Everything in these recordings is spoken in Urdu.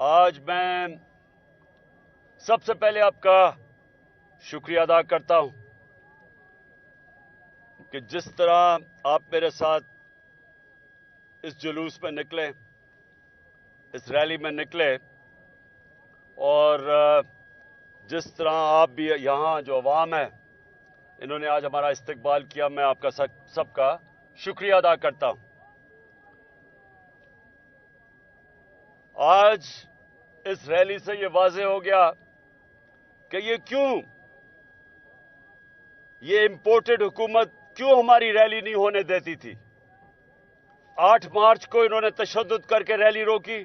آج میں سب سے پہلے آپ کا شکریہ ادا کرتا ہوں کہ جس طرح آپ میرے ساتھ اس جلوس میں نکلے، اس ریلی میں نکلے، اور جس طرح آپ بھی یہاں جو عوام ہے انہوں نے آج ہمارا استقبال کیا، میں آپ کا سب کا شکریہ ادا کرتا ہوں۔ آج اس ریلی سے یہ واضح ہو گیا کہ یہ امپورٹڈ حکومت کیوں ہماری ریلی نہیں ہونے دیتی تھی۔ 8 مارچ کو انہوں نے تشدد کر کے ریلی روکی،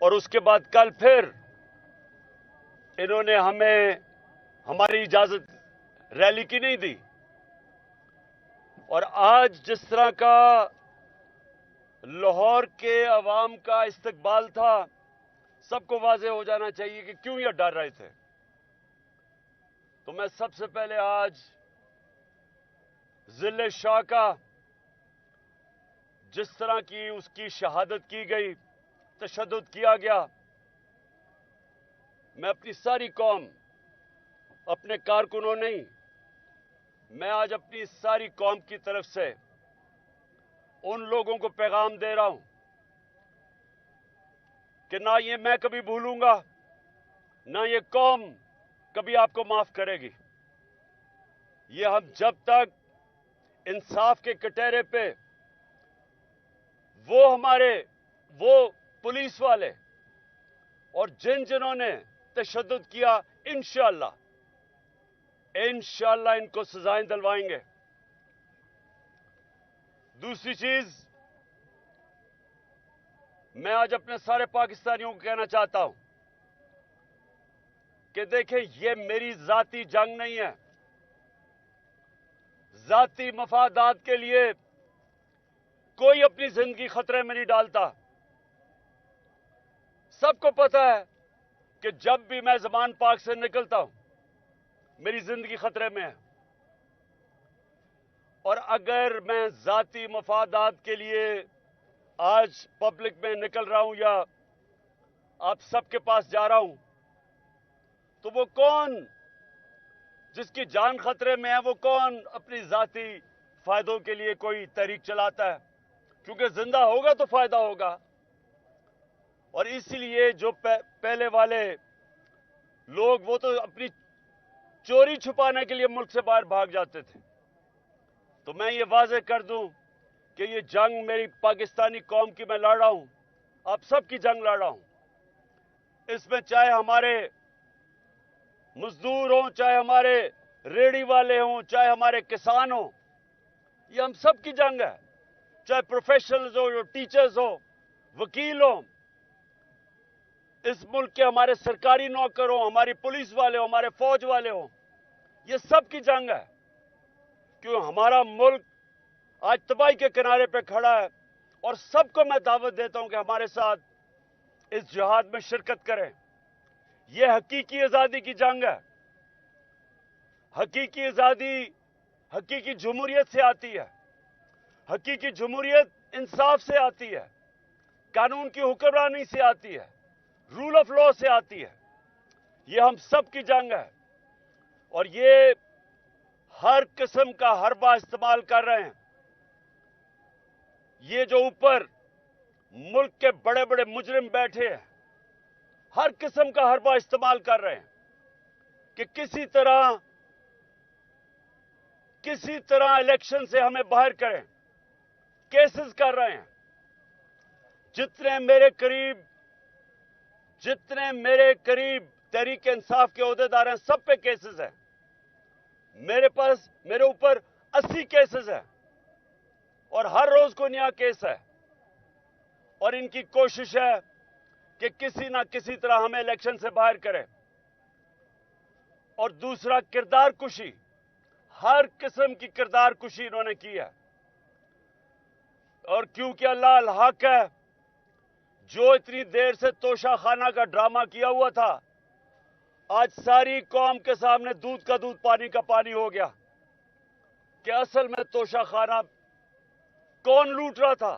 اور اس کے بعد کل پھر انہوں نے ہمیں ہماری اجازت ریلی کی نہیں دی۔ اور آج جس طرح کا لاہور کے عوام کا استقبال تھا، سب کو واضح ہو جانا چاہیے کہ کیوں یہ ڈر رہے تھے۔ تو میں سب سے پہلے آج ضلع شاہ کا جس طرح کی اس کی شہادت کی گئی، تشدد کیا گیا، میں اپنی ساری قوم، اپنے کارکنوں نہیں، میں آج اپنی ساری قوم کی طرف سے ان لوگوں کو پیغام دے رہا ہوں کہ نہ یہ میں کبھی بھولوں گا، نہ یہ قوم کبھی آپ کو معاف کرے گی۔ یہ ہم جب تک انصاف کے کٹہرے پہ وہ پولیس والے اور جنہوں نے تشدد کیا، انشاءاللہ ان کو سزائیں دلوائیں گے۔ دوسری چیز، میں آج اپنے سارے پاکستانیوں کو کہنا چاہتا ہوں کہ دیکھیں، یہ میری ذاتی جنگ نہیں ہے۔ ذاتی مفادات کے لیے کوئی اپنی زندگی خطرے میں نہیں ڈالتا۔ سب کو پتہ ہے کہ جب بھی میں زمان پاک سے نکلتا ہوں میری زندگی خطرے میں ہے، اور اگر میں ذاتی مفادات کے لیے آج پبلک میں نکل رہا ہوں یا آپ سب کے پاس جا رہا ہوں، تو وہ کون جس کی جان خطرے میں ہے، وہ کون اپنی ذاتی فائدوں کے لیے کوئی تحریک چلاتا ہے؟ کیونکہ زندہ ہوگا تو فائدہ ہوگا۔ اور اسی لیے جو پہلے والے لوگ، وہ تو اپنی چوری چھپانے کے لیے ملک سے باہر بھاگ جاتے تھے۔ تو میں یہ واضح کر دوں کہ یہ جنگ میری پاکستانی قوم کی میں لڑ رہا ہوں، آپ سب کی جنگ لڑ رہا ہوں۔ اس میں چاہے ہمارے مزدور ہوں، چاہے ہمارے ریڑھی والے ہوں، چاہے ہمارے کسان ہوں، یہ ہم سب کی جنگ ہے۔ چاہے پروفیشنلز ہو، جو ٹیچرز ہو، وکیل ہوں، اس ملک کے ہمارے سرکاری نوکر ہوں، ہماری پولیس والے ہوں، ہمارے فوج والے ہوں، یہ سب کی جنگ ہے۔ کیوں ہمارا ملک آج تباہی کے کنارے پہ کھڑا ہے، اور سب کو میں دعوت دیتا ہوں کہ ہمارے ساتھ اس جہاد میں شرکت کریں۔ یہ حقیقی آزادی کی جنگ ہے۔ حقیقی آزادی حقیقی جمہوریت سے آتی ہے۔ حقیقی جمہوریت انصاف سے آتی ہے، قانون کی حکمرانی سے آتی ہے، رول آف لا سے آتی ہے۔ یہ ہم سب کی جنگ ہے، اور یہ ہر قسم کا حربہ استعمال کر رہے ہیں۔ یہ جو اوپر ملک کے بڑے بڑے مجرم بیٹھے ہیں، ہر قسم کا حربہ استعمال کر رہے ہیں کہ کسی طرح الیکشن سے ہمیں باہر کریں۔ کیسز کر رہے ہیں۔ جتنے میرے قریب تحریک انصاف کے عہدیدار ہیں، سب پہ کیسز ہیں۔ میرے اوپر 80 کیسز ہیں، اور ہر روز کو نیا کیس ہے، اور ان کی کوشش ہے کہ کسی نہ کسی طرح ہمیں الیکشن سے باہر کرے۔ اور دوسرا، کردار کشی، ہر قسم کی کردار کشی انہوں نے کی ہے۔ اور کیونکہ اللہ الحق ہے، جو اتنی دیر سے توشہ خانہ کا ڈرامہ کیا ہوا تھا، آج ساری قوم کے سامنے دودھ کا دودھ پانی کا پانی ہو گیا کہ اصل میں توشہ خانہ کون لوٹ رہا تھا،